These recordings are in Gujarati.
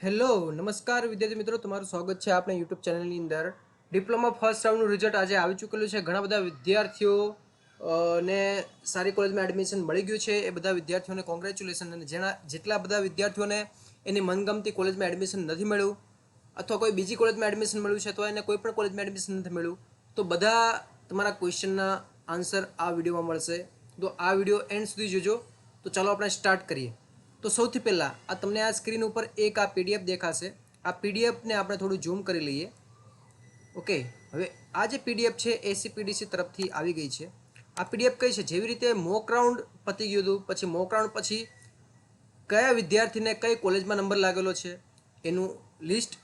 હેલો નમસ્કાર વિદ્યાર્થી મિત્રો, તમારું સ્વાગત છે આપણે યુટ્યુબ ચેનલની અંદર. ડિપ્લોમા ફર્સ્ટ રાઉન્ડનું રિઝલ્ટ આજે આવી ચૂકેલું છે. ઘણા બધા વિદ્યાર્થીઓ ને સારી કોલેજમાં એડમિશન મળી ગયું છે. એ બધા વિદ્યાર્થીઓને કોંગ્રેચ્યુલેશન. અને જેટલા બધા વિદ્યાર્થીઓને એની મનગમતી કોલેજમાં એડમિશન નથી મળ્યું અથવા કોઈ બીજી કોલેજમાં એડમિશન મળ્યું છે તો એને કોઈ પણ કોલેજમાં એડમિશન નથી મળ્યું, તો બધા તમારા ક્વેશ્ચનના આન્સર આ વિડીયોમાં મળશે. તો આ વિડીયો એન્ડ સુધી જોજો. તો ચાલો આપણે સ્ટાર્ટ કરીએ. તો સૌથી પહેલાં આ તમને આ સ્ક્રીન ઉપર એક આ પીડીએફ દેખાશે. આ પીડીએફને આપણે થોડું ઝૂમ કરી લઈએ. ઓકે, હવે આ જે પીડીએફ છે એસીપીડીસી તરફથી આવી ગઈ છે. આ પીડીએફ કઈ છે? જેવી રીતે મોક રાઉન્ડ પતી ગયું હતું, પછી મોક રાઉન્ડ પછી કયા વિદ્યાર્થીને કઈ કોલેજમાં નંબર લાગેલો છે એનું લિસ્ટ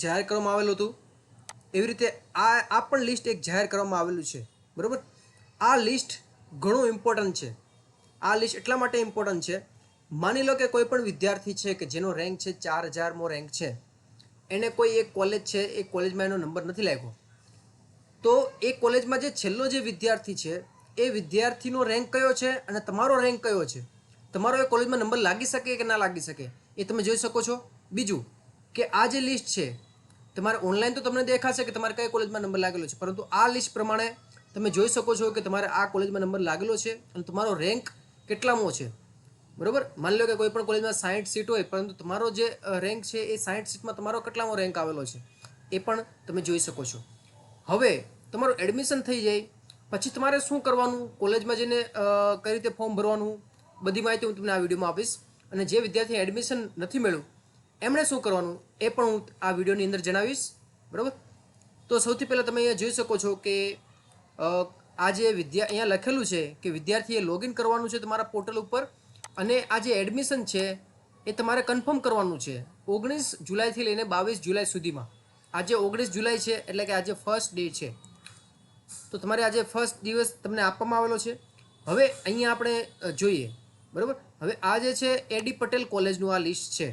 જાહેર કરવામાં આવેલું હતું. એવી રીતે આ પણ લિસ્ટ એક જાહેર કરવામાં આવેલું છે. બરાબર, આ લિસ્ટ ઘણું ઇમ્પોર્ટન્ટ છે. આ લિસ્ટ એટલા માટે ઇમ્પોર્ટન્ટ છે, માની લો કે કોઈ પણ વિદ્યાર્થી છે કે જેનો રેન્ક છે 4000મો રેન્ક છે, એને કોઈ એક કોલેજ છે, એ કોલેજમાં એનો નંબર નથી લાગ્યો, તો એ કોલેજમાં જે છેલ્લો જે વિદ્યાર્થી છે એ વિદ્યાર્થીનો રેન્ક કયો છે અને તમારો રેન્ક કયો છે, તમારો એ કોલેજમાં નંબર લાગી શકે કે ના લાગી શકે એ તમે જોઈ શકો છો. બીજું કે આ જે લિસ્ટ છે તમારે ઓનલાઈન તો તમને દેખાશે કે તમારે કઈ કોલેજમાં નંબર લાગેલો છે, પરંતુ આ લિસ્ટ પ્રમાણે તમે જોઈ શકો છો કે તમારે આ કોલેજમાં નંબર લાગેલો છે અને તમારો રેન્ક કેટલામો છે. બરાબર, માની લો કે કોઈ પણ કોલેજમાં 60 સીટ હોય, પરંતુ તમારો જે રેન્ક છે એ 60 સીટમાં તમારો કેટલામો રેન્ક આવેલો છે એ પણ તમે જોઈ શકો છો. હવે તમારું એડમિશન થઈ જાય પછી તમારે શું કરવાનું, કોલેજમાં જઈને કઈ રીતે ફોર્મ ભરવાનું, બધી માહિતી હું તમને આ વિડીયોમાં આપીશ. અને જે વિદ્યાર્થી એડમિશન નથી મળ્યું એમણે શું કરવાનું એ પણ હું આ વિડીયોની અંદર જણાવીશ. બરાબર, તો સૌથી પહેલાં તમે અહીંયા જોઈ શકો છો કે આ જે અહીંયા લખેલું છે કે વિદ્યાર્થીએ લોગિન કરવાનું છે તમારા પોર્ટલ ઉપર, અને આ જે એડમિશન છે એ તમારે કન્ફર્મ કરવાનું છે 19 જુલાઈથી લઈને 22 જુલાઈ સુધીમાં. આજે 19 જુલાઈ છે એટલે કે આજે ફર્સ્ટ ડે છે, તો તમારે આજે ફર્સ્ટ દિવસ તમને આપવામાં આવેલો છે. હવે અહીંયા આપણે જોઈએ. બરાબર, હવે આ જે છે એડી પટેલ કોલેજનું આ લિસ્ટ છે.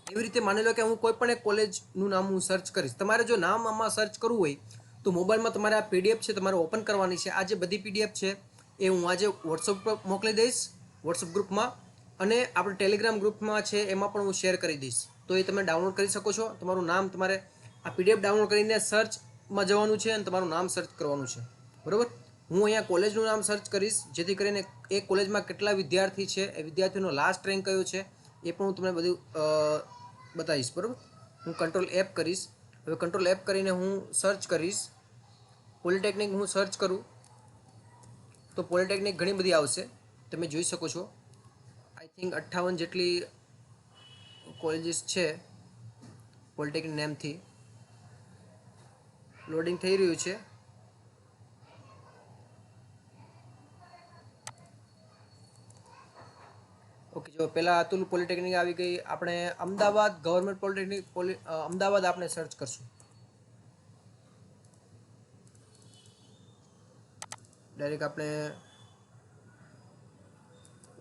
એવી રીતે માની લો કે હું કોઈ પણ એક કોલેજનું નામ હું સર્ચ કરીશ. તમારે જો નામ આમાં સર્ચ કરવું હોય તો મોબાઈલમાં તમારે આ પીડીએફ છે તમારે ઓપન કરવાની છે. આ જે બધી પીડીએફ છે એ હું આજે વોટ્સઅપ પર મોકલી દઈશ, વોટ્સઅપ ગ્રુપમાં, અને આપણે ટેલિગ્રામ ગ્રુપમાં છે એમાં પણ હું શેર કરી દઈશ. તો એ તમે ડાઉનલોડ કરી શકો છો. તમારું નામ તમારે આ પીડીએફ ડાઉનલોડ કરીને સર્ચમાં જવાનું છે અને તમારું નામ સર્ચ કરવાનું છે. બરાબર, હું અહીંયા કોલેજનું નામ સર્ચ કરીશ જેથી કરીને એ કોલેજમાં કેટલા વિદ્યાર્થી છે, એ વિદ્યાર્થીનો લાસ્ટ રેન્ક કયો છે એ પણ હું તમને બધું બતાવીશ. બરાબર, હું કંટ્રોલ એપ કરીશ. હવે કંટ્રોલ એપ કરીને હું સર્ચ કરીશ. પોલિટેકનિક હું સર્ચ કરું તો પોલિટેકનિક ઘણી બધી આવશે, તમે જોઈ શકો છો. આઈ થિંક 58 જેટલી કોલેજીસ છે પોલિટેકનિક નેમથી. લોડિંગ થઈ રહ્યું છે. ઓકે, જો પહેલાં અતુલ પોલિટેકનિક આવી ગઈ. આપણે અમદાવાદ ગવર્મેન્ટ પોલિટેકનિક અમદાવાદ આપણે સર્ચ કરશું. ડાયરેક્ટ આપણે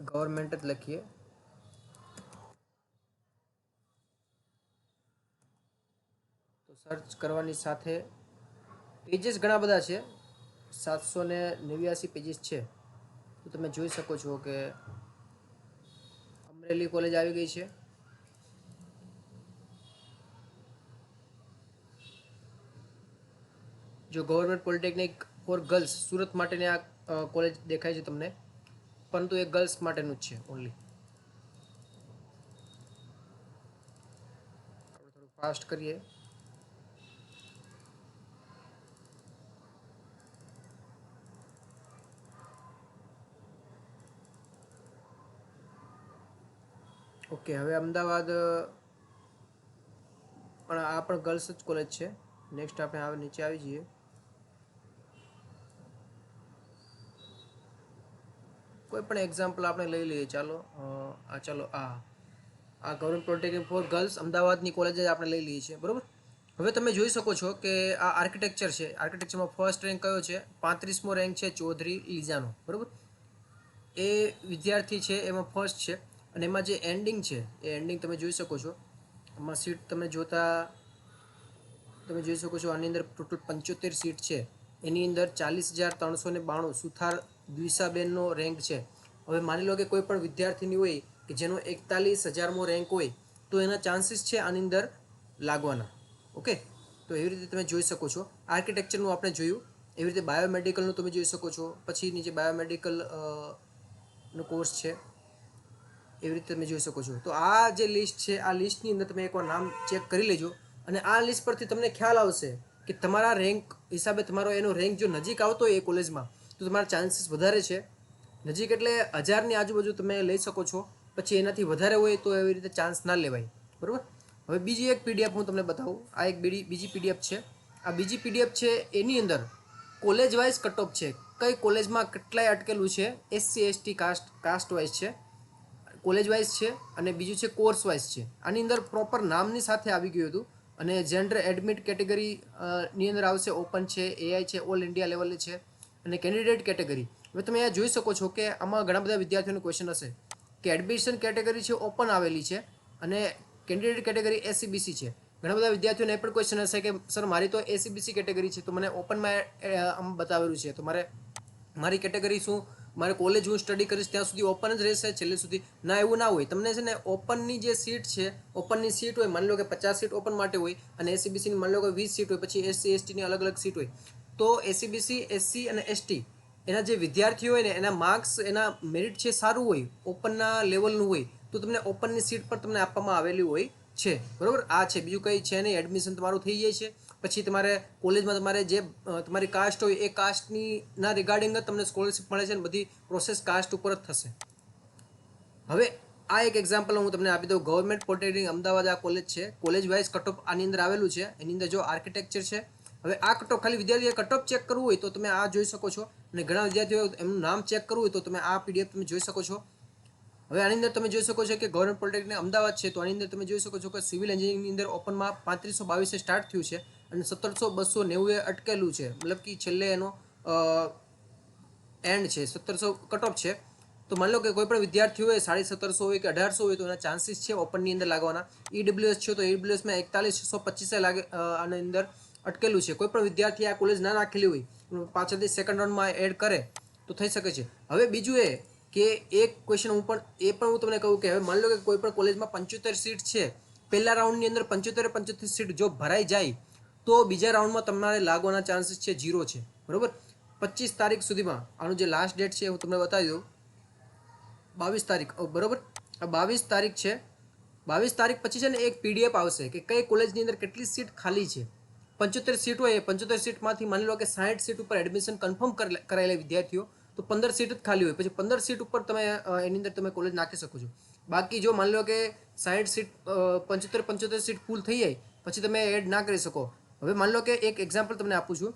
ગવર્મેન્ટ જ લખીએ. તો સર્ચ કરવાની સાથે પેજીસ ઘણા બધા છે, 789 પેજીસ છે. તો તમે જોઈ શકો છો કે અમરેલી કોલેજ આવી ગઈ છે. જો government polytechnic four girls Surat માટેની આ કોલેજ દેખાય છે તમને, પરંતુ એ ગર્લ્સ માટેનું જ છે ઓનલી. આપણે થોડું ફાસ્ટ કરીએ. ઓકે, હવે અમદાવાદ પણ આ પણ ગર્લ્સ જ કોલેજ છે. નેક્સ્ટ આપણે હવે નીચે આવી જઈએ. કોઈ પણ એક્ઝામ્પલ આપણે લઈ લઈએ. ચાલો આ ગવર્મેન્ટ પોલિટેકનિક ફોર ગર્લ્સ અમદાવાદની કોલેજ જ આપણે લઈ લઈએ છીએ. બરાબર, હવે તમે જોઈ શકો છો કે આ આર્કિટેક્ચર છે. આર્કિટેક્ચરમાં ફર્સ્ટ રેન્ક કયો છે? 35મો રેન્ક છે ચૌધરી લીજાનો. બરાબર, એ વિદ્યાર્થી છે એમાં ફર્સ્ટ છે. અને એમાં જે એન્ડિંગ છે એ એન્ડિંગ તમે જોઈ શકો છો. એમાં સીટ તમે જોઈ શકો છો. આની અંદર ટોટલ 75 સીટ છે. એની અંદર 40,392 સુથાર દ્વિષાબેનનો રેન્ક છે. હવે માની લો કે કોઈ પણ વિદ્યાર્થીની હોય કે જેનો 41,000મો રેન્ક હોય, તો એના ચાન્સીસ છે આની અંદર લાગવાના. ઓકે, તો એવી રીતે તમે જોઈ શકો છો. આર્કિટેક્ચરનું આપણે જોયું, એવી રીતે બાયોમેડિકલનું તમે જોઈ શકો છો. પછી નીચે બાયોમેડિકલ નો કોર્સ છે, એવી રીતે તમે જોઈ શકો છો. તો આ જે લિસ્ટ છે, આ લિસ્ટની અંદર તમે એકવાર નામ ચેક કરી લેજો, અને આ લિસ્ટ પરથી તમને ખ્યાલ આવશે કે તમારા રેન્ક હિસાબે તમારો એનો રેન્ક જો નજીક આવતો હોય એ કોલેજમાં તો તમારા ચાન્સીસ વધારે છે. નજીક એટલે 1000ની આજુબાજુ તમે લઈ શકો છો. પછી એનાથી વધારે હોય તો એવી રીતે ચાન્સ ના લેવાય, બરાબર. હવે બીજી એક પીડીએફ હું તમને બતાવું. આ એક બીજી પીડીએફ છે. આ બીજી પીડીએફ છે, એની અંદર કોલેજ વાઇઝ કટ ઓફ છે, કઈ કોલેજમાં કેટલાય અટકેલું છે. SC ST કાસ્ટ વાઇઝ છે, કોલેજ વાઇઝ છે, અને બીજું છે કોર્સ વાઇઝ છે. આની અંદર પ્રોપર નામની સાથે આવી ગયું હતું. અને જેન્ડર એડમિટ કેટેગરી ની અંદર આવશે, ઓપન છે, AI છે, ઓલ ઇન્ડિયા લેવલે છે, અને કેન્ડિડેટ કેટેગરી. હવે તમે અહીંયા જોઈ શકો છો કે આમાં ઘણા બધા વિદ્યાર્થીઓનો ક્વેશ્ચન હશે કે એડમિશન કેટેગરી છે ઓપન આવેલી છે, અને કેન્ડિડેટ કેટેગરી SCBC છે. ઘણા બધા વિદ્યાર્થીઓને એ પણ ક્વેશ્ચન હશે કે સર મારી તો SCBC કેટેગરી છે, તો મને ઓપનમાં આમ બતાવેલું છે, તો મારી કેટેગરી શું, મારે કોલેજ હું સ્ટડી કરીશ ત્યાં સુધી ઓપન જ રહેશે છેલ્લે સુધી? ના, એવું ના હોય. તમને છે ને ઓપનની જે સીટ છે, ઓપનની સીટ હોય, માની લો કે 50 સીટ ઓપન માટે હોય, અને SCBCની માની લો કે 20 સીટ હોય, પછી SC STની અલગ અલગ સીટ હોય, તો SCBC SC અને ST એના જે વિદ્યાર્થીઓ હોય ને એના માર્ક્સ, એના મેરિટ છે સારું હોય, ઓપનના લેવલનું હોય, તો તમને ઓપનની સીટ પર તમને આપવામાં આવેલી હોય છે, બરાબર. આ છે, બીજું કંઈ છે નહીં. એડમિશન તમારું થઈ જાય છે. પછી તમારે કોલેજમાં તમારે જે તમારી કાસ્ટ હોય એ કાસ્ટની ના રિગાર્ડિંગ જ તમને સ્કોલરશિપ મળે છે, અને બધી પ્રોસેસ કાસ્ટ ઉપર જ થશે. હવે આ એક એક્ઝામ્પલ હું તમને આપી દઉં. ગવર્મેન્ટ પોલિટેકનિક અમદાવાદ આ કોલેજ છે. કોલેજ વાઇઝ કટઓફ આની અંદર આવેલું છે. એની અંદર જો આર્કિટેક્ચર છે. હવે આ કટઓફ ખાલી વિદ્યાર્થીએ કટઓફ ચેક કરવું હોય તો તમે આ જોઈ શકો છો, અને ઘણા વિદ્યાર્થીઓ એમનું નામ ચેક કરવું હોય તો તમે આ પીડીએફ તમે જોઈ શકો છો. હવે આની અંદર તમે જોઈ શકો છો કે ગવર્મેન્ટ પોલિટેકનિક અમદાવાદ છે, તો આની અંદર તમે જોઈ શકો છો કે સિવિલ એન્જિનિયરિંગની અંદર ઓપનમાં 3522 સ્ટાર્ટ થયું છે, અને 17,290 અટકેલું છે, મતલબ કે છેલ્લે એનો એન્ડ છે, 1700 કટઓફ છે. તો માની લો કે કોઈ પણ વિદ્યાર્થી હોય 1750 હોય કે 1800 હોય તો એના ચાન્સીસ છે ઓપનની અંદર લાગવાના. EWS છે તો EWSમાં 41,625 લાગે આની અંદર અટકેલું છે. કોઈ પણ વિદ્યાર્થી આ કોલેજ ના નાખેલી હોય, પાછળથી સેકન્ડ રાઉન્ડમાં એડ કરે તો થઈ શકે છે. હવે બીજું એ કે એક ક્વેશ્ચન હું તમને કહું કે હવે માની લો કે કોઈ પણ કોલેજમાં 75 સીટ છે, પહેલા રાઉન્ડની અંદર 75 સીટ જો ભરાઈ જાય તો બીજા રાઉન્ડમાં તમારે લાગવાના ચાન્સીસ છે 0 છે, બરોબર. 25 તારીખ સુધીમાં આનું જે લાસ્ટ ડેટ છે હું તમને બતાવી દઉં. 22 તારીખ, બરોબર. આ 22 તારીખ છે. 22 તારીખ પછી છે ને એક પીડીએફ આવશે કે કઈ કોલેજની અંદર કેટલી સીટ ખાલી છે. 75 સીટ હોય, 75 સીટમાંથી માની લો કે 60 સીટ ઉપર એડમિશન કન્ફર્મ કરાયેલા વિદ્યાર્થીઓ, તો 15 સીટ જ ખાલી હોય. પછી 15 સીટ ઉપર તમે એની અંદર તમે કોલેજ નાખી શકો છો. બાકી જો માની લો કે 60 સીટ 75 સીટ ફૂલ થઈ જાય પછી તમે એડ ના કરી શકો. હવે માની લો કે એક એક્ઝામ્પલ તમને આપું છું.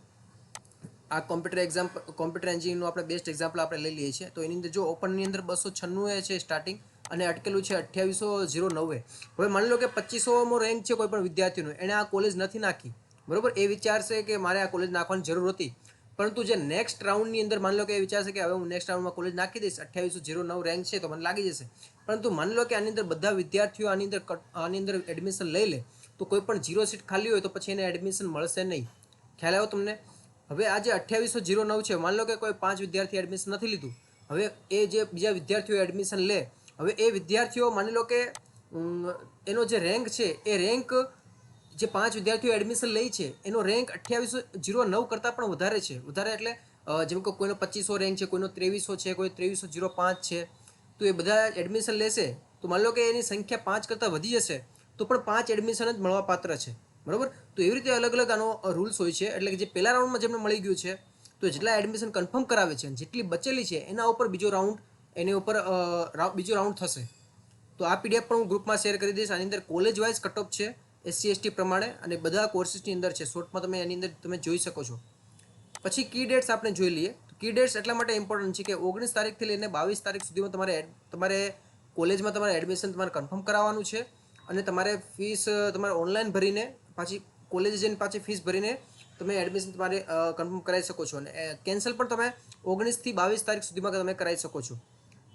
આ કોમ્પ્યુટર એન્જિનિયરનું આપણે બેસ્ટ એક્ઝામ્પલ આપણે લઈ લઈએ છીએ. તો એની અંદર જો ઓપનની અંદર 296 છે સ્ટાર્ટિંગ, અને અટકેલું છે 28,090. હવે માની લો કે 2500મો રેન્ક છે કોઈ પણ વિદ્યાર્થીનો, એણે આ કોલેજ નથી નાખી, બરોબર. એ વિચારશે કે મારે આ કોલેજ નાખવાની જરૂર હતી, પરંતુ જે નેક્સ્ટ રાઉન્ડની અંદર માની લો કે એ વિચારશે કે હવે હું નેક્સ્ટ રાઉન્ડમાં કોલેજ નાખી દઈશ, 28,009 રેન્ક છે તો મને લાગી જશે. પરંતુ માની લો કે આની અંદર બધા વિદ્યાર્થીઓ આની અંદર એડમિશન લઈ લે તો કોઈ પણ 0 સીટ ખાલી હોય તો પછી એને એડમિશન મળશે નહીં. ખ્યાલ આવ્યો તમને? હવે આ જે 28,009 છે, માની લો કે કોઈ 5 વિદ્યાર્થી એડમિશન નથી લીધું, હવે એ જે બીજા વિદ્યાર્થીઓ એડમિશન લે, હવે એ વિદ્યાર્થીઓ માની લો કે એનો જે રેન્ક છે એ રેન્ક જે 5 વિદ્યાર્થીઓ એડમિશન લે છે એનો રેન્ક 28,009 કરતાં પણ વધારે છે. વધારે એટલે જેમ કે કોઈનો 2500 રેન્ક છે, કોઈનો 2300 છે, કોઈ 2305 છે, તો એ બધા એડમિશન લેશે તો માની લો કે એની સંખ્યા 5 કરતાં વધી જશે તો પણ 5 એડમિશન જ મળવા પાત્ર છે, બરાબર. તો એવી રીતે અલગ અલગ આનો રૂલ્સ હોય છે. એટલે કે જે પહેલા રાઉન્ડમાં જેમને મળી ગયું છે તો જેટલા એડમિશન કન્ફર્મ કરાવે છે, જેટલી બચેલી છે એના ઉપર બીજો રાઉન્ડ બીજો રાઉન્ડ થશે. તો આ પીડીએફ પણ હું ગ્રુપમાં શેર કરી દઈશ. આની અંદર કોલેજ વાઇઝ કટઓફ છે SC ST પ્રમાણે, અને બધા કોર્સીસની અંદર છે. શોર્ટમાં તમે એની અંદર તમે જોઈ શકો છો. પછી કી ડેટ્સ આપણે જોઈ લઈએ. કી ડેટ્સ એટલા માટે ઇમ્પોર્ટન્ટ છે કે 19 તારીખથી લઈને 22 તારીખ સુધીમાં તમારે કોલેજમાં તમારે એડમિશન તમારે કન્ફર્મ કરાવવાનું છે, અને તમારે ફીસ તમારે ઓનલાઈન ભરીને પાછી કોલેજ જઈને પાછી ફીસ ભરીને તમે એડમિશન તમારે કન્ફર્મ કરાવી શકો છો, અને કેન્સલ પણ તમે 19થી 22 તારીખ સુધીમાં તમે કરાવી શકો છો.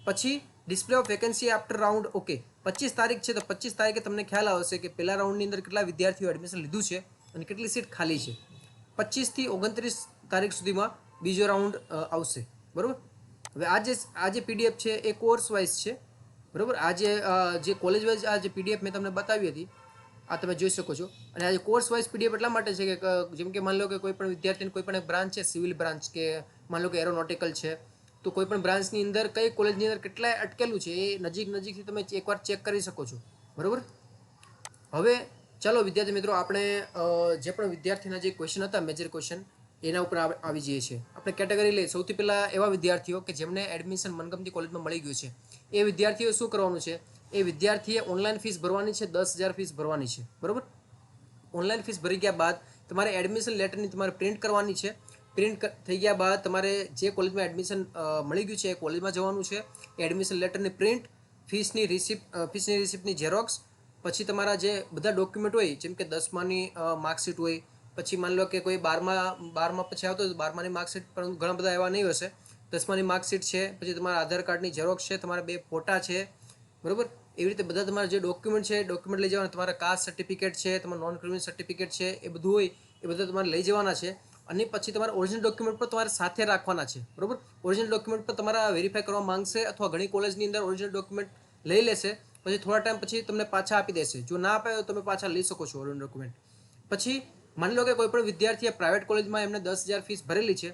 પછી display of vacancy after round, okay. 25 તારીખ છે તો 25 તારીખે તમને ખ્યાલ આવશે કે પહેલા રાઉન્ડની અંદર કેટલા વિદ્યાર્થીઓ એડમિશન લીધું છે અને કેટલી સીટ ખાલી છે. 25થી 29 તારીખ સુધીમાં બીજો રાઉન્ડ આવશે, બરાબર. હવે આ જે પીડીએફ છે એ કોર્સ વાઇઝ છે. બરાબર. આ જે કોલેજ વાઇઝ આ જે પીડીએફ મેં તમને બતાવી હતી આ તમે જોઈ શકો છો. અને આ કોર્સ વાઇઝ પીડીએફ એટલા માટે છે કે જેમ કે માની લો કે કોઈ પણ વિદ્યાર્થીને કોઈ પણ એક બ્રાન્ચ છે, સિવિલ બ્રાન્ચ કે માની લો કે એરોનોટિકલ છે, તો કોઈ પણ બ્રાન્ચની અંદર કઈ કોલેજની અંદર કેટલાય અટકેલું છે એ નજીકથી તમે એકવાર ચેક કરી શકો છો. બરાબર. હવે ચાલો વિદ્યાર્થી મિત્રો આપણે જે પણ વિદ્યાર્થીના જે ક્વેશ્ચન હતા મેજર ક્વેશ્ચન એના ઉપર આવી જઈએ છીએ. આપણે કેટેગરી લઈએ. સૌથી પહેલાં એવા વિદ્યાર્થીઓ કે જેમને એડમિશન મનગમતી કોલેજમાં મળી ગયું છે એ વિદ્યાર્થીઓ શું કરવાનું છે, એ વિદ્યાર્થીએ ઓનલાઈન ફીસ ભરવાની છે, 10,000 ફીસ ભરવાની છે. બરાબર. ઓનલાઈન ફીસ ભરી ગયા બાદ તમારે એડમિશન લેટરની તમારે પ્રિન્ટ કરવાની છે. પ્રિન્ટ થઈ ગયા બાદ તમારે જે કોલેજમાં એડમિશન મળી ગયું છે એ કોલેજમાં જવાનું છે. એડમિશન લેટરની પ્રિન્ટ, ફીસની રિસિપ્ટની ઝેરોક્સ, પછી તમારા જે બધા ડોક્યુમેન્ટ હોય જેમ કે 10માની માર્કશીટ હોય, પછી માની લો કે કોઈ 12મા પછી આવતો હોય તો 12માની માર્કશીટ, પરંતુ ઘણા બધા એવા નહીં હશે. 10માની માર્કશીટ છે, પછી તમારા આધાર કાર્ડની ઝેરોક્સ છે, તમારા 2 ફોટા છે. બરાબર. એવી રીતે બધા તમારા જે ડોક્યુમેન્ટ છે ડોક્યુમેન્ટ લઈ જવાના. તમારા કાસ્ટ સર્ટિફિકેટ છે, તમારા નોન ક્રિમિનલ સર્ટિફિકેટ છે, એ બધું હોય એ બધા તમારે લઈ જવાના છે. અને પછી તમારા ઓરિજિનલ ડોક્યુમેન્ટ પણ તમારે સાથે રાખવાના છે. બરાબર. ઓરિજિનલ ડોક્યુમેન્ટ પણ તમારા વેરીફાઈ કરવા માંગશે, અથવા ઘણી કોલેજની અંદર ઓરિજિનલ ડોક્યુમેન્ટ લઈ લેશે, પછી થોડા ટાઈમ પછી તમને પાછા આપી દેશે. જો ના આપે તો તમે પાછા લઈ શકો છો ઓરિજિનલ ડોક્યુમેન્ટ. પછી માની લો કે કોઈ પણ વિદ્યાર્થીએ પ્રાઇવેટ કોલેજમાં એમને 10,000 ફીસ ભરેલી છે,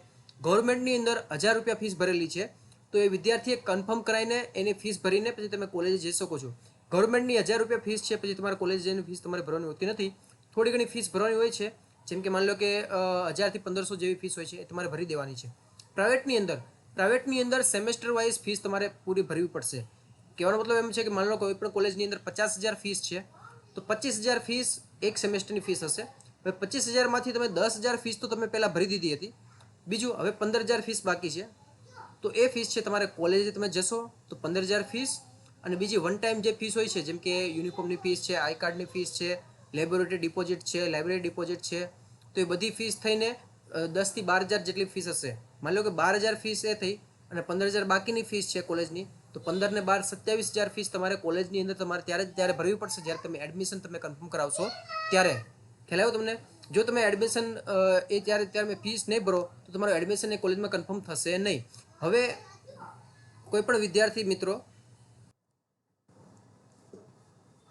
ગવર્મેન્ટની અંદર 1,000 રૂપિયા ફીસ ભરેલી છે, તો એ વિદ્યાર્થીએ કન્ફર્મ કરાવીને એની ફીસ ભરીને પછી તમે કોલેજે જઈ શકો છો. ગવર્મેન્ટની 1,000 રૂપિયા ફીસ છે, પછી તમારે કોલેજ જઈને ફીસ તમારે ભરવાની હોતી નથી. થોડી ઘણી ફીસ ભરવાની હોય છે, જેમ કે માની લો કે 1,000 થી 1,500 જેવી ફીસ હોય છે, એ તમારે ભરી દેવાની છે. પ્રાઇવેટની અંદર સેમેસ્ટર વાઇઝ ફીસ તમારે પૂરી ભરવી પડશે. કહેવાનો મતલબ એમ છે કે માની લો કોઈ પણ કોલેજની અંદર 50,000 ફીસ છે, તો 25,000 ફીસ એક સેમેસ્ટરની ફીસ હશે. હવે 25,000માંથી તમે 10,000 ફીસ તો તમે પહેલાં ભરી દીધી હતી. બીજું હવે 15,000 ફીસ બાકી છે, તો એ ફીસ છે તમારે કોલેજે તમે જશો તો 15,000 ફીસ. અને બીજી વન ટાઈમ જે ફીસ હોય છે, જેમ કે યુનિફોર્મની ફીસ છે, આઈ કાર્ડની ફીસ છે, લેબોરેટરી ડિપોઝિટ છે, લાઇબ્રેરી ડિપોઝિટ છે, તો એ બધી ફીસ થઈને 10,000 થી 12,000 જેટલી ફીસ હશે. માની લો કે 12,000 ફીસ એ થઈ અને 15,000 બાકીની ફીસ છે કોલેજની, તો 15 ને 12 27,000 ફીસ તમારે કોલેજની અંદર તમારે ત્યારે ભરવી પડશે જ્યારે તમે એડમિશન તમે કન્ફર્મ કરાવશો ત્યારે. ખ્યાલ આવ્યો તમને? જો તમે એડમિશન ત્યારે ફીસ નહીં ભરો તો તમારું એડમિશન એ કોલેજમાં કન્ફર્મ થશે નહીં. હવે કોઈ પણ વિદ્યાર્થી મિત્રો,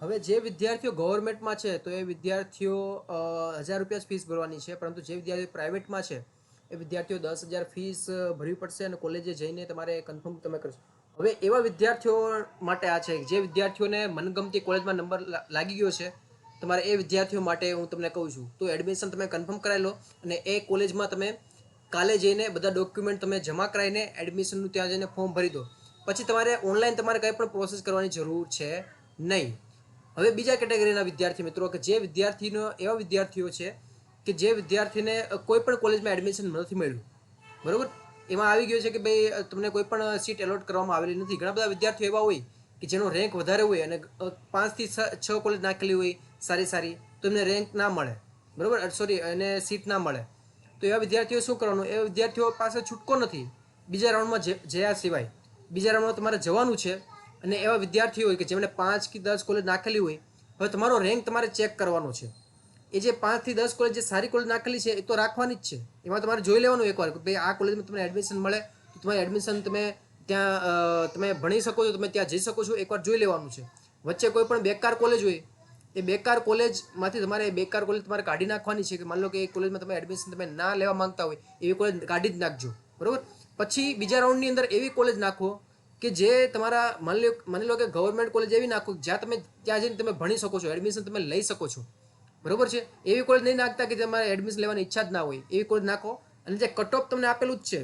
હવે જે વિદ્યાર્થીઓ ગવર્મેન્ટમાં છે તો એ વિદ્યાર્થીઓ 1,000 રૂપિયા ફીસ ભરવાની છે, પરંતુ જે વિદ્યાર્થીઓ પ્રાઇવેટમાં છે એ વિદ્યાર્થીઓ 10,000 ફીસ ભરવી પડશે અને કોલેજે જઈને તમારે કન્ફર્મ તમે કરશો. હવે એવા વિદ્યાર્થીઓ માટે આ છે જે વિદ્યાર્થીઓને મનગમતી કોલેજમાં નંબર લાગી ગયો છે, તમારે એ વિદ્યાર્થીઓ માટે હું તમને કહું છું તો એડમિશન તમે કન્ફર્મ કરાવી લો અને એ કોલેજમાં તમે કાલે જઈને બધા ડોક્યુમેન્ટ તમે જમા કરાવીને એડમિશનનું ત્યાં જઈને ફોર્મ ભરી દો. પછી તમારે ઓનલાઈન તમારે કંઈ પણ પ્રોસેસ કરવાની જરૂર છે નહીં. હવે બીજા કેટેગરીના વિદ્યાર્થી મિત્રો કે જે એવા વિદ્યાર્થીઓ છે કે જે વિદ્યાર્થીને કોઈ પણ કોલેજમાં એડમિશન નથી મળ્યું. બરાબર. એમાં આવી ગયો છે કે ભાઈ તમને કોઈ પણ સીટ એલોટ કરવામાં આવેલી નથી. ઘણા બધા વિદ્યાર્થીઓ એવા હોય કે જેનો રેન્ક વધારે હોય અને 5 થી 6 કોલેજ નાખેલી હોય સારી, તો એમને રેન્ક ના મળે. બરાબર. સોરી, એને સીટ ના મળે. તો એવા વિદ્યાર્થીઓ શું કરવાનું, એ વિદ્યાર્થીઓ પાસે છૂટકો નથી બીજા રાઉન્ડમાં જયા સિવાય. બીજા રાઉન્ડમાં તમારે જવાનું છે. અને એવા વિદ્યાર્થીઓ હોય કે જેમણે 5 કે 10 કોલેજ નાખેલી હોય, હવે તમારો રેન્ક તમારે ચેક કરવાનો છે. એ જે 5 થી 10 કોલેજ જે સારી કોલેજ નાખેલી છે એ તો રાખવાની જ છે. એમાં તમારે જોઈ લેવાનું એકવાર કે ભાઈ આ કોલેજમાં તમને એડમિશન મળે તો તમારે એડમિશન તમે ત્યાં તમે ભણી શકો છો, તમે ત્યાં જઈ શકો છો, એકવાર જોઈ લેવાનું છે. વચ્ચે કોઈ પણ બેકાર કોલેજ હોય એ બેકાર કોલેજમાંથી તમારે બેકાર કોલેજ તમારે કાઢી નાખવાની છે. કે માની લો કે એ કોલેજમાં તમે એડમિશન તમે ના લેવા માંગતા હોય એવી કોલેજ કાઢી જ નાખજો. બરાબર. પછી બીજા રાઉન્ડની અંદર એવી કોલેજ નાખો કે જે તમારા માની લો કે ગવર્મેન્ટ કોલેજ એવી નાખો જ્યાં તમે ત્યાં જઈને તમે ભણી શકો છો, એડમિશન તમે લઈ શકો છો. બરોબર છે. એવી કોલેજ નહીં નાખતા કે તમારે એડમિશન લેવાની ઈચ્છા જ ના હોય, એવી કોલેજ નાખો. અને જે કટ ઓફ તમને આપેલું જ છે,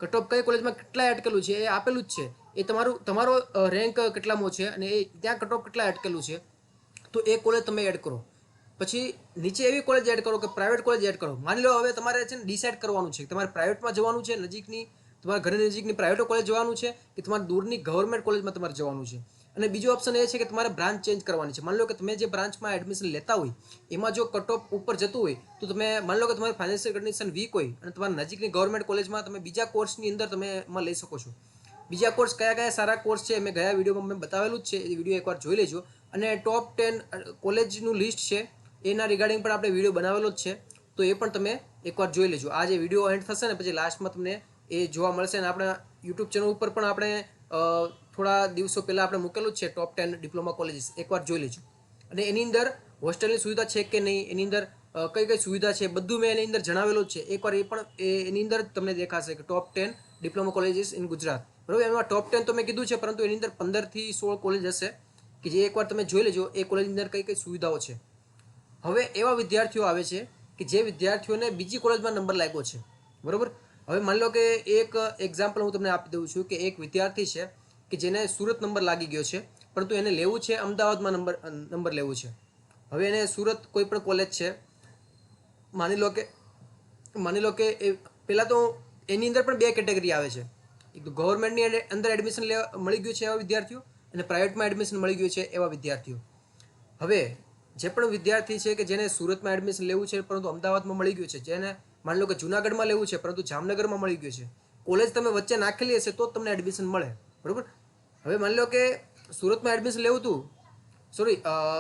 કટ ઓફ કઈ કોલેજમાં કેટલા અટકેલું છે એ આપેલું જ છે, એ તમારો રેન્ક કેટલામો છે અને એ ત્યાં કટ ઓફ કેટલા અટકેલું છે, તો એ કોલેજ તમે એડ કરો. પછી નીચે એવી કોલેજ એડ કરો કે પ્રાઇવેટ કોલેજ એડ કરો. માની લો હવે તમારે છે ને ડિસાઇડ કરવાનું છે કે તમારે પ્રાઇવેટમાં જવાનું છે, નજીકની તમારા ઘરની નજીકની પ્રાઇવેટ કોલેજ જવાનું છે કે તમારે દૂરની ગવર્મેન્ટ કોલેજમાં તમારે જવાનું છે. અને બીજો ઓપ્શન એ છે કે તમારે બ્રાન્ચ ચેન્જ કરવાની છે. માની લો કે તમે જે બ્રાન્ચમાં એડમિશન લેતા હોય એમાં જો કટ ઓફ ઉપર જતું હોય તો તમે માની લો કે તમારી ફાઇનાન્શિયલ કન્ડિશન વીક હોય અને તમારા નજીકની ગવર્મેન્ટ કોલેજમાં તમે બીજા કોર્સની અંદર તમે એમાં લઈ શકો છો. બીજા કોર્સ કયા સારા કોર્સ છે મેં ગયા વિડીયોમાં મેં બતાવેલું જ છે, એ વિડીયો એકવાર જોઈ લેજો. અને ટોપ 10 કોલેજનું લિસ્ટ છે એના રિગાર્ડિંગ પણ આપણે વિડીયો બનાવેલો જ છે, તો એ પણ તમે એકવાર જોઈ લેજો. આ જે વિડીયો એન્ડ થશે ને પછી લાસ્ટમાં તમને એ જોવા મળશે. અને આપણા યુટ્યુબ ચેનલ ઉપર પણ આપણે થોડા દિવસો પહેલાં આપણે મૂકેલું જ છે ટોપ 10 ડિપ્લોમા કોલેજીસ, એકવાર જોઈ લેજો. અને એની અંદર હોસ્ટેલની સુવિધા છે કે નહીં, એની અંદર કઈ કઈ સુવિધા છે, બધું મેં એની અંદર જણાવેલું જ છે. એકવાર એ પણ એની અંદર તમને દેખાશે કે ટોપ 10 ડિપ્લોમા કોલેજીસ ઇન ગુજરાત, બરાબર. એમાં ટોપ 10 તો મેં કીધું છે, પરંતુ એની અંદર 15 થી 16 કોલેજ હશે કે જે એકવાર તમે જોઈ લેજો એ કોલેજની અંદર કઈ કઈ સુવિધાઓ છે. હવે એવા વિદ્યાર્થીઓ આવે છે કે જે વિદ્યાર્થીઓને બીજી કોલેજમાં નંબર લાગ્યો છે, બરાબર. હવે માની લો કે એક એક્ઝામ્પલ હું તમને આપી દઉં છું કે એક વિદ્યાર્થી છે કે જેને સુરત નંબર લાગી ગયો છે, પરંતુ એને લેવું છે અમદાવાદમાં નંબર લેવું છે. હવે એને સુરત કોઈ પણ કોલેજ છે, માની લો કે એ પહેલાં તો એની અંદર પણ બે કેટેગરી આવે છે. એક તો ગવર્મેન્ટની અંદર એડમિશન મળી ગયું છે એવા વિદ્યાર્થીઓ, અને પ્રાઇવેટમાં એડમિશન મળી ગયું છે એવા વિદ્યાર્થીઓ. હવે જે પણ વિદ્યાર્થી છે કે જેને સુરતમાં એડમિશન લેવું છે પરંતુ અમદાવાદમાં મળી ગયું છે, જેને માની લો કે જુનાગઢમાં લેવું છે પરંતુ જામનગરમાં મળી ગયું છે, કોલેજ તમે વચ્ચે નાખેલી હશે તો જ તમને એડમિશન મળે, બરાબર. હવે માની લો કે સુરતમાં એડમિશન લેવું હતું,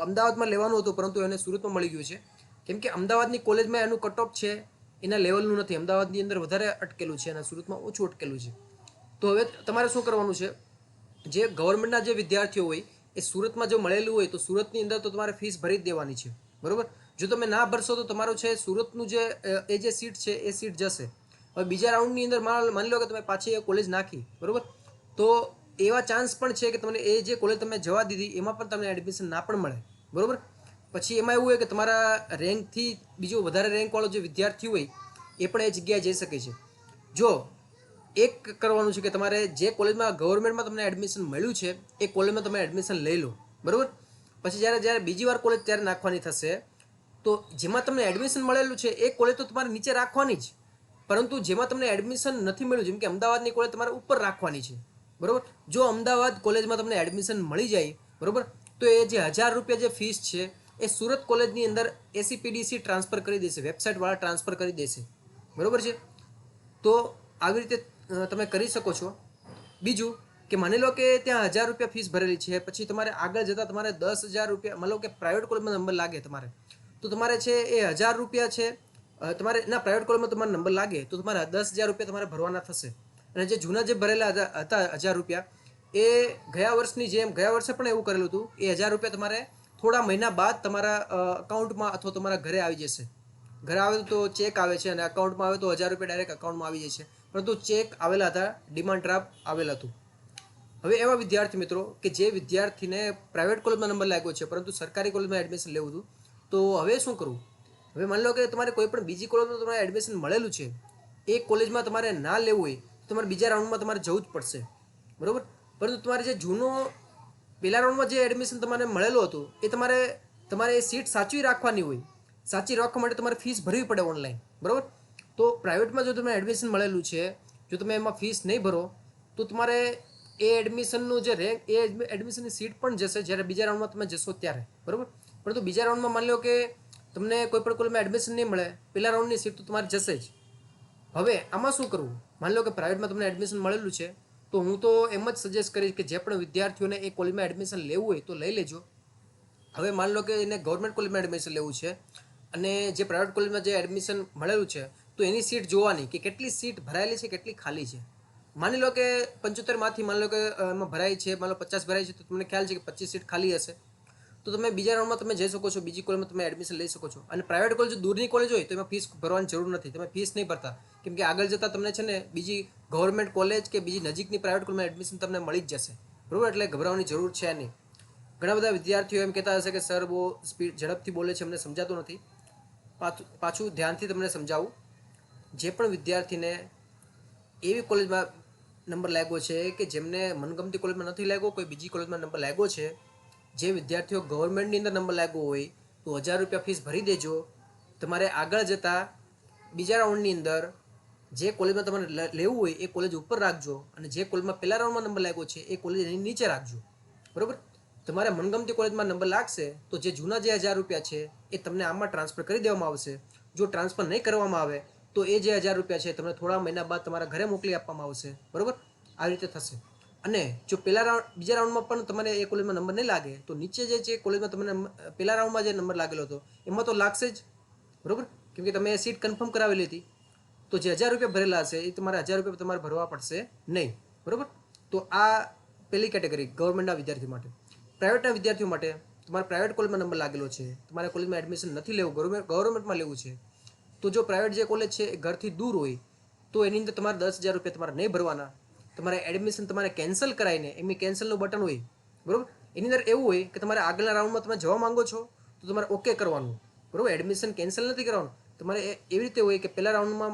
અમદાવાદમાં લેવાનું હતું પરંતુ એને સુરતમાં મળી ગયું છે, કેમ કે અમદાવાદની કોલેજમાં એનું કટ ઓફ છે એના લેવલનું નથી, અમદાવાદની અંદર વધારે અટકેલું છે અને સુરતમાં ઓછું અટકેલું છે. તો હવે તમારે શું કરવાનું છે, જે ગવર્મેન્ટના જે વિદ્યાર્થીઓ હોય એ સુરતમાં જો મળેલું હોય તો સુરતની અંદર તો તમારે ફીસ ભરી જ દેવાની છે, બરાબર. જો તમે ના ભરશો તો તમારું છે સુરતનું જે સીટ છે એ સીટ જશે. હવે બીજા રાઉન્ડની અંદર માની લો કે તમે પાછી એ કોલેજ નાખી, બરાબર, તો એવા ચાન્સ પણ છે કે તમને એ જે કોલેજ તમે જવા દીધી એમાં પણ તમને એડમિશન ના પણ મળે, બરાબર. પછી એમાં એવું હોય કે તમારા રેન્કથી બીજો વધારે રેન્કવાળો જે વિદ્યાર્થી હોય એ પણ એ જગ્યાએ જઈ શકે છે. જો એક કરવાનું છે કે તમારે જે કોલેજમાં ગવર્મેન્ટમાં તમને એડમિશન મળ્યું છે એ કોલેજમાં તમે એડમિશન લઈ લો, બરાબર. પછી જ્યારે બીજી વાર કોલેજ ત્યારે નાખવાની થશે તો જેમાં તમને એડમિશન મળેલું છે એ કોલેજ તો તમારે નીચે રાખવાની જ, પરંતુ જેમાં તમને એડમિશન નથી મળ્યું, જેમ કે અમદાવાદની કોલેજ તમારે ઉપર રાખવાની છે, બરાબર. જો અમદાવાદ કોલેજમાં તમને એડમિશન મળી જાય, બરાબર, તો એ જે 1000 રૂપિયા જે ફીસ છે એ સુરત કોલેજની અંદર એસીપીડીસી ટ્રાન્સફર કરી દેશે, વેબસાઇટવાળા ટ્રાન્સફર કરી દેશે, બરાબર છે. તો આવી રીતે તમે કરી શકો છો. બીજું કે માની લો કે ત્યાં 1000 રૂપિયા ફીસ ભરેલી છે, પછી તમારે આગળ જતાં તમારે 10,000 રૂપિયા, માની લો કે પ્રાઇવેટ કોલેજમાં નંબર લાગે તમારે, તો તમારે છે એ 1000 રૂપિયા છે તમારે ના પ્રાઇવેટ કોલેજમાં તમારે નંબર લાગે તો તમારે 10,000 રૂપિયા તમારે ભરવાના થશે. અને જે જૂના જે ભરેલા હતા 1000 રૂપિયા એ ગયા વર્ષે પણ એવું કરેલું હતું, એ 1000 રૂપિયા તમારે થોડા મહિના બાદ તમારા અકાઉન્ટમાં અથવા તમારા ઘરે આવી જશે. ઘરે આવે તો ચેક આવે છે અને અકાઉન્ટમાં આવે તો 1000 રૂપિયા ડાયરેક્ટ અકાઉન્ટમાં આવી જાય છે, પરંતુ ચેક આવેલા હતા, ડિમાન્ડ ડ્રાફ્ટ આવેલું હતું. હવે એવા વિદ્યાર્થી મિત્રો કે જે વિદ્યાર્થીને પ્રાઇવેટ કોલેજમાં નંબર લાગ્યો છે પરંતુ સરકારી કોલેજમાં એડમિશન લેવું હતું, તો હવે શું કરવું. હવે માની લો કે તમારે કોઈ પણ બીજી કોલેજમાં તમારે એડમિશન મળેલું છે, એ કોલેજમાં તમારે ના લેવું હોય તો તમારે બીજા રાઉન્ડમાં તમારે જવું જ પડશે, બરાબર. પરંતુ તમારે જે જૂનો પહેલા રાઉન્ડમાં જે એડમિશન તમારે મળેલું હતું એ તમારે એ સીટ સાચવી રાખવાની હોય, સાચી રાખવા માટે તમારે ફીસ ભરવી પડે ઓનલાઈન, બરાબર. તો પ્રાઇવેટમાં જો તમને એડમિશન મળેલું છે, જો તમે એમાં ફીસ નહીં ભરો તો તમારે એ એડમિશનનું જે રેન્ક એ એડમિશનની સીટ પણ જશે જ્યારે બીજા રાઉન્ડમાં તમે જશો ત્યારે, બરાબર. પરંતુ બીજા રાઉન્ડમાં માની લો કે તમને કોઈ પણ કોલેજમાં એડમિશન નહીં મળે, પહેલા રાઉન્ડની સીટ તો તમારે જશે જ. હવે આમાં શું કરવું, માની લો કે પ્રાઇવેટમાં તમને એડમિશન મળેલું છે તો હું તો એમ જ સજેસ્ટ કરીશ કે જે પણ વિદ્યાર્થીઓને એ કોલેજમાં એડમિશન લેવું હોય તો લઈ લેજો. હવે માની લો કે એને ગવર્મેન્ટ કોલેજમાં એડમિશન લેવું છે અને જે પ્રાઇવેટ કોલેજમાં જે એડમિશન મળેલું છે તો એની સીટ જોવાની કે કેટલી સીટ ભરાયેલી છે, કેટલી ખાલી છે. માની લો કે 75માંથી માની લો કે એમાં ભરાય છે, માની લો 50 ભરાય છે તો તમને ખ્યાલ છે કે 25 સીટ ખાલી હશે, તો તમે બીજા રાઉન્ડમાં તમે જઈ શકો છો, બીજી કોલેજમાં તમે એડમિશન લઈ શકો છો. અને પ્રાઇવેટ કોલેજ દૂરની કોલેજ હોય તો એમાં ફીસ ભરવાની જરૂર નથી, તમે ફીસ નહીં ભરતા, કેમ કે આગળ જતાં તમને છે ને બીજી ગવર્મેન્ટ કોલેજ કે બીજી નજીકની પ્રાઇવેટ કોલેજમાં એડમિશન તમને મળી જ જશે, બરાબર. એટલે ગભરાવાની જરૂર છે નહીં. ઘણા બધા વિદ્યાર્થીઓ એમ કહેતા હશે કે સર બહુ ઝડપથી બોલે છે, અમને સમજાતું નથી. પાછું ધ્યાનથી તમને સમજાવું. જે પણ વિદ્યાર્થીને એવી કોલેજમાં નંબર લાગ્યો છે કે જેમને મનગમતી કોલેજમાં નથી લાગ્યો, કોઈ બીજી કોલેજમાં નંબર લાગ્યો છે, જે વિદ્યાર્થીઓ ગવર્મેન્ટની અંદર નંબર લાગ્યો હોય તો 1000 રૂપિયા ફીસ ભરી દેજો. તમારે આગળ જતાં બીજા રાઉન્ડની અંદર જે કોલેજમાં તમારે લેવું હોય એ કોલેજ ઉપર રાખજો અને જે કોલેજમાં પહેલા રાઉન્ડમાં નંબર લાગ્યો છે એ કોલેજ એની નીચે રાખજો, બરાબર. તમારે મનગમતી કોલેજમાં નંબર લાગશે તો જે જૂના જે 1000 રૂપિયા છે એ તમને આમાં ટ્રાન્સફર કરી દેવામાં આવશે. જો ટ્રાન્સફર નહીં કરવામાં આવે તો એ જે 1000 રૂપિયા છે તમને થોડા મહિના બાદ તમારા ઘરે મોકલી આપવામાં આવશે, બરાબર. આવી રીતે થશે. અને જો બીજા રાઉન્ડમાં પણ તમને એ કોલેજમાં નંબર નહીં લાગે તો નીચે જે કોલેજમાં તમને પહેલા રાઉન્ડમાં જે નંબર લાગેલો હતો એમાં તો લાગશે જ, બરાબર, કેમ કે તમે એ સીટ કન્ફર્મ કરાવેલી હતી. તો જે 1000 રૂપિયા ભરેલા હશે એ તમારે 1000 રૂપિયા તમારે ભરવા પડશે નહીં, બરાબર. તો આ પહેલી કેટેગરી ગવર્મેન્ટના વિદ્યાર્થીઓ માટે. પ્રાઇવેટના વિદ્યાર્થીઓ માટે તમારે પ્રાઇવેટ કોલેજમાં નંબર લાગેલો છે, તમારે કોલેજમાં એડમિશન નથી લેવું, ગવર્મેન્ટમાં લેવું છે, તો જો પ્રાઇવેટ જે કોલેજ છે એ ઘરથી દૂર હોય તો એની અંદર તમારે 10,000 રૂપિયા તમારે નહીં ભરવાના. તમારે એડમિશન તમારે કેન્સલ કરાવીને એમની કેન્સલનું બટન હોય, બરાબર. એની અંદર એવું હોય કે તમારે આગળના રાઉન્ડમાં તમે જવા માંગો છો તો તમારે ઓકે કરવાનું, બરાબર. એડમિશન કેન્સલ નથી કરવાનું. તમારે એવી રીતે હોય કે પહેલા રાઉન્ડમાં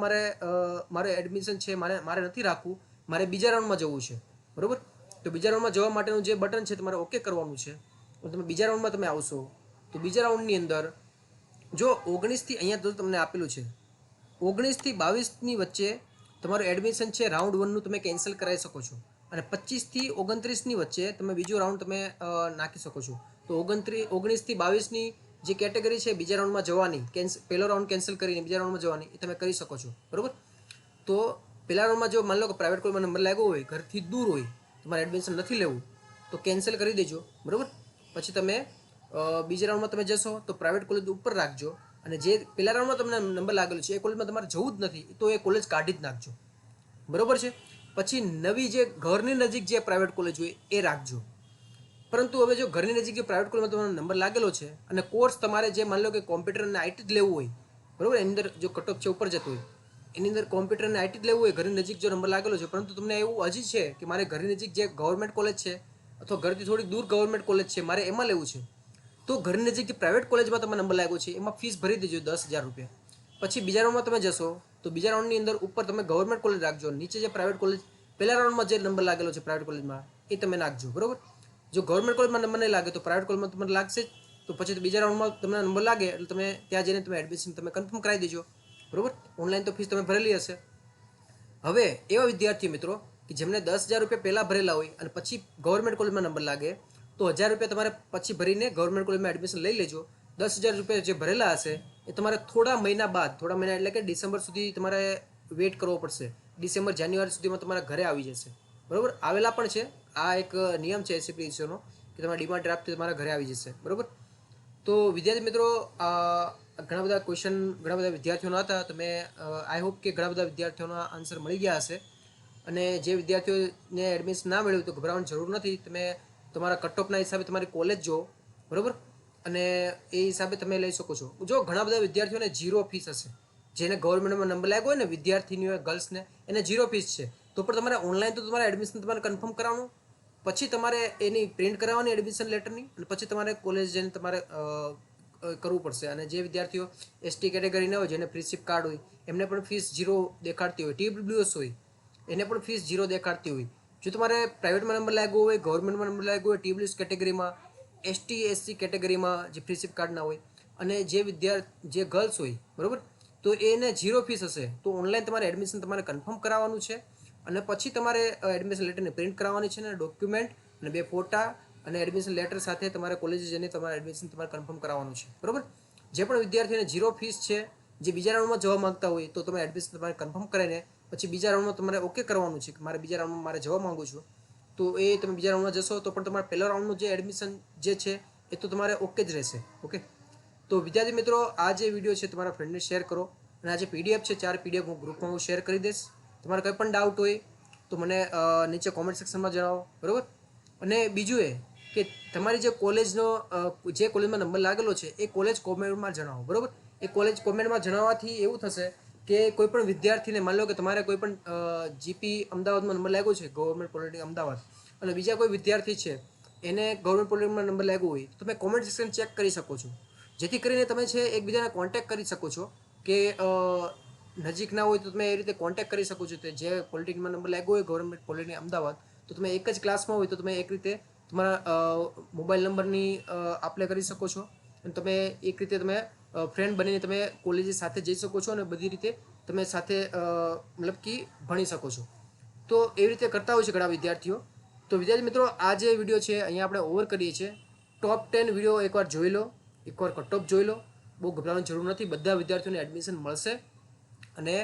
મારે એડમિશન છે, મારે નથી રાખવું, મારે બીજા રાઉન્ડમાં જવું છે, બરાબર. તો બીજા રાઉન્ડમાં જવા માટેનું જે બટન છે તમારે ઓકે કરવાનું છે. તમે બીજા રાઉન્ડમાં તમે આવશો તો બીજા રાઉન્ડની અંદર જો 19થી અહીંયા તો તમને આપેલું છે 19 થી 22ની વચ્ચે તમારું એડમિશન છે રાઉન્ડ 1નું તમે કેન્સલ કરાવી શકો છો, અને 25 થી 29ની વચ્ચે તમે બીજો રાઉન્ડ તમે નાખી શકો છો. તો 19 થી 22ની જે કેટેગરી છે બીજા રાઉન્ડમાં જવાની, પહેલો રાઉન્ડ કેન્સલ કરીને બીજા રાઉન્ડમાં જવાની, એ તમે કરી શકો છો, બરાબર. તો પહેલા રાઉન્ડમાં જો માની લો કે પ્રાઇવેટ કોલેજમાં નંબર લાગ્યો હોય, ઘરથી દૂર હોય, તમારે એડમિશન નથી લેવું તો કેન્સલ કરી દેજો, બરાબર. પછી તમે બીજા રાઉન્ડમાં તમે જશો તો પ્રાઇવેટ કોલેજ ઉપર રાખજો, અને જે પહેલા રાઉન્ડમાં તમને નંબર લાગેલો છે એ કોલેજમાં તમારે જવું જ નથી તો એ કોલેજ કાઢી જ નાખજો, બરાબર છે. પછી નવી જે ઘરની નજીક જે પ્રાઇવેટ કોલેજ હોય એ રાખજો. પરંતુ હવે જો ઘરની નજીક જે પ્રાઇવેટ કોલેજમાં તમારો નંબર લાગેલો છે અને કોર્સ તમારે જે માની લો કે કોમ્પ્યુટર અને આઈટી જ લેવું હોય, બરાબર, એની અંદર જો કટ ઓફ છે ઉપર જતો હોય, એની અંદર કોમ્પ્યુટર અને આઈટી જ લેવું હોય, ઘરની નજીક જો નંબર લાગેલો છે, પરંતુ તમને એવું હજી છે કે મારે ઘરની નજીક જે ગવર્મેન્ટ કોલેજ છે અથવા ઘરથી થોડી દૂર ગવર્મેન્ટ કોલેજ છે મારે એમાં લેવું છે, તો ઘરની નજીક જે પ્રાઇવેટ કોલેજમાં તમારે નંબર લાગ્યો છે એમાં ફીસ ભરી દેજો 10,000 રૂપિયા. પછી બીજા રાઉન્ડમાં તમે જશો તો બીજા રાઉન્ડની અંદર ઉપર તમે ગવર્મેન્ટ કોલેજ રાખજો, નીચે જે પ્રાઇવેટ કોલેજ પહેલા રાઉન્ડમાં જે નંબર લાગેલો છે પ્રાઇવેટ કોલેજમાં એ તમે નાખજો, બરાબર. જો ગવર્મેન્ટ કોલેજમાં નંબર નહીં લાગે તો પ્રાઇવેટ કોલેજમાં તમને લાગશે જ, તો પછી બીજા રાઉન્ડમાં તમને નંબર લાગે એટલે તમે ત્યાં જઈને તમે એડમિશન તમે કન્ફર્મ કરાવી દેજો, બરાબર. ઓનલાઈન તો ફીસ તમે ભરેલી હશે. હવે એવા વિદ્યાર્થી મિત્રો કે જેમને 10,000 રૂપિયા પહેલાં ભરેલા હોય અને પછી ગવર્મેન્ટ કોલેજમાં નંબર લાગે તો 1,000 રૂપિયા તમારે પછી ભરીને ગવર્મેન્ટ કોલેજમાં એડમિશન લઈ લેજો. 10,000 રૂપિયા જે ભરેલા હશે એ તમારે થોડા મહિના એટલે કે ડિસેમ્બર સુધી તમારે વેઇટ કરવો પડશે. ડિસેમ્બર જાન્યુઆરી સુધીમાં તમારા ઘરે આવી જશે, બરાબર. આવેલા પણ છે, આ એક નિયમ છે એસસીપીસીઓનો કે તમારા ડિમાન્ડ ડ્રાફ્ટથી તમારા ઘરે આવી જશે, બરાબર. તો વિદ્યાર્થી મિત્રો ઘણા બધા ક્વેશ્ચન ઘણા બધા વિદ્યાર્થીઓના હતા, તમે આઈ હોપ કે ઘણા બધા વિદ્યાર્થીઓના આન્સર મળી ગયા હશે. અને જે વિદ્યાર્થીઓને એડમિશન ના મળ્યું તો ગભરાવાની જરૂર નથી, તમે તમારા કટ ઓફના હિસાબે તમારી કોલેજ જો, બરાબર, અને એ હિસાબે તમે લઈ શકો છો. જો ઘણા બધા વિદ્યાર્થીઓને 0 ફીસ હશે, જેને ગવર્મેન્ટમાં નંબર લાગ્યો હોય ને વિદ્યાર્થીનીઓ ગર્લ્સને એને 0 ફીસ છે, તો પણ તમારે ઓનલાઈન તો તમારે એડમિશન તમારે કન્ફર્મ કરાવવાનું, પછી તમારે એની પ્રિન્ટ કરાવવાની એડમિશન લેટરની, અને પછી તમારે કોલેજ જઈને તમારે કરવું પડશે. અને જે વિદ્યાર્થીઓ એસટી કેટેગરીના હોય, જેને ફ્રી શિપ કાર્ડ હોય, એમને પણ ફીસ 0 દેખાડતી હોય, TWS હોય એને પણ ફીસ 0 દેખાડતી હોય. જો તમારે પ્રાઇવેટમાં નંબર લાગ્યો હોય, ગવર્મેન્ટમાં નંબર લાગ્યો હોય, TWS કેટેગરીમાં, ST/SC કેટેગરીમાં જે ફ્રી શિપ કાર્ડના હોય, અને જે ગર્લ્સ હોય, બરાબર, તો એને 0 ફીસ હશે તો ઓનલાઈન તમારે એડમિશન તમારે કન્ફર્મ કરાવવાનું છે, અને પછી તમારે એડમિશન લેટરની પ્રિન્ટ કરાવવાની છે, અને ડોક્યુમેન્ટ અને 2 ફોટા અને એડમિશન લેટર સાથે તમારે કોલેજે જઈને તમારે એડમિશન તમારે કન્ફર્મ કરાવવાનું છે, બરાબર. જે પણ વિદ્યાર્થીઓને 0 ફીસ છે, જે બીજા રાઉન્ડમાં જવા માંગતા હોય તો તમે એડમિશન તમારે કન્ફર્મ કરીને પછી બીજા રાઉન્ડમાં તમારે ઓકે કરવાનું છે કે મારે બીજા રાઉન્ડમાં મારે જવા માંગુ છું, તો એ તમે બીજા રાઉન્ડમાં જશો તો પણ તમારે પહેલા રાઉન્ડનું જે એડમિશન જે છે એ તો તમારે ઓકે જ રહેશે, ઓકે. તો વિદ્યાર્થી મિત્રો આ જે વિડીયો છે તમારા ફ્રેન્ડને શેર કરો, અને આ જે PDF છે 4 PDF હું ગ્રુપમાં હું શેર કરી દઈશ. તમારે કંઈ પણ ડાઉટ હોય તો મને નીચે કોમેન્ટ સેક્શનમાં જણાવો, બરાબર. અને બીજું એ કે તમારી જે કોલેજનો જે કોલેજમાં નંબર લાગેલો છે એ કોલેજ કોમેન્ટમાં જણાવો, બરાબર. એ કોલેજ કોમેન્ટમાં જણાવવાથી એવું થશે કે કોઈ પણ વિદ્યાર્થીને માની લો કે તમારે કોઈ પણ GP અમદાવાદમાં નંબર લાગ્યો છે, ગવર્મેન્ટ પોલિટેકનિક અમદાવાદ, અને બીજા કોઈ વિદ્યાર્થી છે એને ગવર્મેન્ટ પોલિટેકનિકમાં નંબર લાગ્યો હોય તો તમે કોમેન્ટ સેક્શન ચેક કરી શકો છો, જેથી કરીને તમે છે એકબીજાને કોન્ટેક્ટ કરી શકો છો કે નજીક ના હોય તો તમે એ રીતે કોન્ટેક્ટ કરી શકો છો. તો જે પોલિટેકનિકમાં નંબર લાગ્યો હોય ગવર્મેન્ટ પોલિટેકનિક અમદાવાદ, તો તમે એક જ ક્લાસમાં હોય તો તમે એક રીતે તમારા મોબાઈલ નંબરની આપલે કરી શકો છો, અને તમે એક રીતે તમે ફ્રેન્ડ બનીને તમે કોલેજ સાથે જઈ શકો છો, અને બધી રીતે તમે સાથે મતલબ કે ભણી શકો છો. તો એવી રીતે કરતા હોય છે ઘણા વિદ્યાર્થીઓ. તો વિદ્યાર્થી મિત્રો આ જે વિડીયો છે અહીંયા આપણે ઓવર કરીએ છીએ. ટોપ 10 વિડીયો એકવાર જોઈ લો, એકવાર કટ ઓફ જોઈ લો, બહુ ગભરાવાની જરૂર નથી, બધા વિદ્યાર્થીઓને એડમિશન મળશે. અને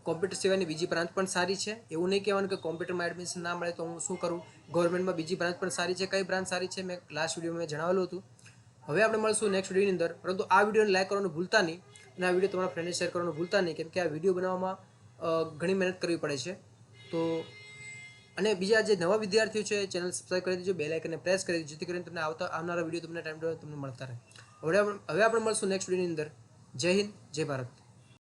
કોમ્પ્યુટર સિવાયની બીજી બ્રાન્ચ પણ સારી છે, એવું નહીં કહેવાનું કે કોમ્પ્યુટરમાં એડમિશન ના મળે તો હું શું કરું, ગવર્મેન્ટમાં બીજી બ્રાન્ચ પણ સારી છે. કઈ બ્રાન્ચ સારી છે મેં લાસ્ટ વિડીયોમાં મેં જણાવેલું હતું. હવે આપણે મળશું નેક્સ્ટ વિડીયોની અંદર, પરંતુ આ વિડીયોને લાઈક કરવાનું ભૂલતા નહીં, અને આ વિડીયો તમારા ફ્રેન્ડને શેર કરવાનું ભૂલતા નહીં, કેમ કે આ વિડીયો બનાવવામાં ઘણી મહેનત કરવી પડે છે. તો અને બીજા જે નવા વિદ્યાર્થીઓ છે ચેનલ સબસ્ક્રાઇબ કરી દેજો, બેલ આઇકનને પ્રેસ કરી દેજો, જેથી કરીને તમને આવનારા વિડીયો તમને ટાઈમ ટુ ટાઈમ તમને મળતા રહે. હવે આપણે મળશું નેક્સ્ટ વિડીયોની અંદર. જય હિન્દ, જય ભારત.